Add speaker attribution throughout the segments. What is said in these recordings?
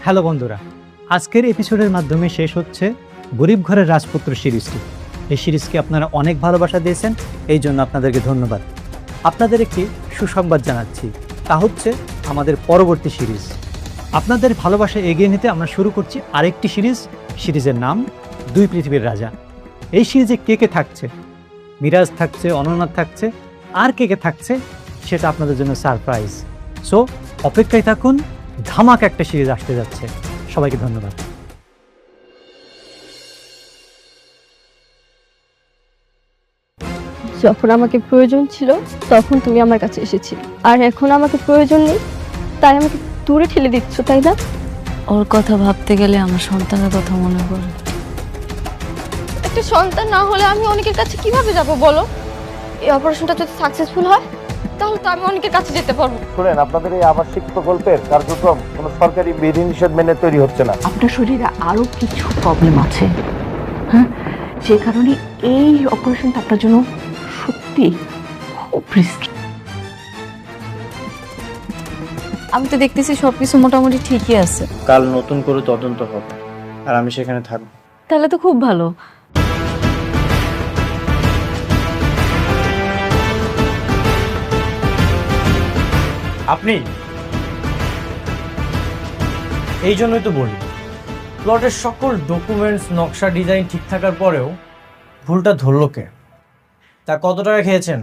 Speaker 1: Hello বন্ধুরা, আজকের এপিসোডের মাধ্যমে শেষ হচ্ছে গরিব ঘরের রাজপুত্র সিরিজটি। এই সিরিজকে আপনারা অনেক ভালোবাসা দিয়েছেন, এই জন্য আপনাদেরকে ধন্যবাদ। আপনাদের একটি সুসংবাদ জানাচ্ছি, তা হচ্ছে আমাদের পরবর্তী সিরিজ। আপনাদের ভালোবাসা এগিয়ে নিতে আমরা শুরু করছি আরেকটি সিরিজের নাম দুই পৃথিবীর রাজা। এই সিরিজে কে কে থাকছে, মিরাজ থাকছে, অনন্যা থাকছে, আর কে কে থাকছে সেটা আপনাদের জন্য সারপ্রাইজ। সো অপেক্ষায় থাকুন, ধামাকা একটা সিরিজ আসতে যাচ্ছে। সবাইকে ধন্যবাদ।
Speaker 2: যখন আমাকে প্রয়োজন ছিল তখন তুমি আমার কাছে এসেছিলে, আর এখন আমাকে প্রয়োজন নেই তাই আমাকে দূরে ঠেলে দিচ্ছ, তাই না?
Speaker 3: ওর কথা ভাবতে গেলে আমার সন্তানের কথা মনে পড়ে।
Speaker 2: একটা সন্তান না হলে আমি অনেকের কাছে কিভাবে যাব বলো? এই অপারেশনটা যদি সাকসেসফুল হয় তাহলে তো আমি অনেকের কাছে যেতে পারবো।
Speaker 4: শুনেন, আপনাদের এই আবাসিক প্রকল্পের কার্যক্রম কোনো সরকারি বিধিনিষেধ মেনে তৈরি হচ্ছে না।
Speaker 5: আপনার শরীরে আরো কিছু প্রবলেম আছে, হ্যাঁ, যে কারণে এই অপারেশনটা আপনার জন্য সত্যি খুব রিস্কি।
Speaker 3: আমি তো দেখতেছি সবকিছু মোটামুটি ঠিকই আছে।
Speaker 6: কাল নতুন করে তদন্ত হবে আর আমি সেখানে থাকবো।
Speaker 3: তাহলে তো খুব ভালো।
Speaker 6: আপনি এই জন্যই তো বলি, প্লটের সকল ডকুমেন্টস, নকশা, ডিজাইন ঠিক থাকার পরেও ভুলটা ধরলো কে? তা কত টাকা খেয়েছেন?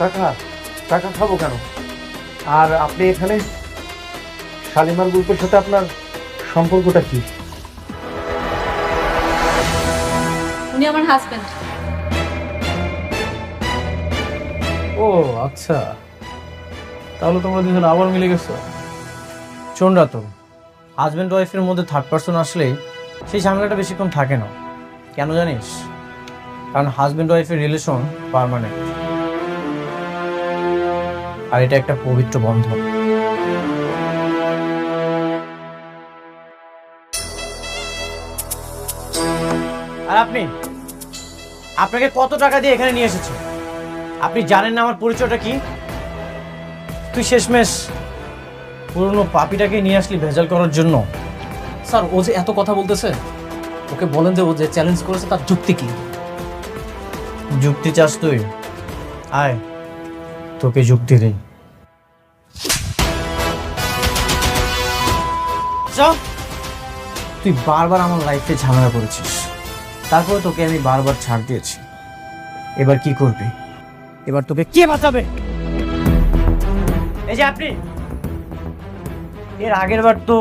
Speaker 4: টাকা টাকা খাবো কেন? আর আপনি এখানে শালিমার গ্রুপের সাথে আপনার সম্পর্কটা কি?
Speaker 3: উনি আমার হাজবেন্ড।
Speaker 6: ও আচ্ছা, তাহলে তোমরা দুজন আবার মিলে গেছো। চোনরা তো হাজব্যান্ড ওয়াইফের মধ্যে থার্ড পার্সন আসলেই সেই ঝামেলাটা বেশিক্ষণ থাকে না। কেন জানিস? কারণ হাজব্যান্ড ওয়াইফের রিলেশন পার্মানেন্ট, আর এটা একটা পবিত্র বন্ধন। আর আপনাকে কত টাকা দিয়ে এখানে নিয়ে এসেছে? আপনি জানেন না আমার পরিচয়টা কি? তুই শেষমেশ পুরনো পাপিটাকে নিয়ে আসলি ভেজাল করার জন্য।
Speaker 7: স্যার, ও যে এত কথা বলতেছে, ওকে বলেন যে ও যে চ্যালেঞ্জ করেছে তার যুক্তি কি?
Speaker 6: যুক্তি চাস তুই? আয়, তোকে যুক্তি দেই। তুই বারবার আমার লাইফে ঝামেলা করেছিস, তারপরে তোকে আমি বারবার ছাড় দিয়েছি। এবার কি করবি? এবার তোকে কে বাঁচাবে? এই যে আপনি, এর আগের বার তো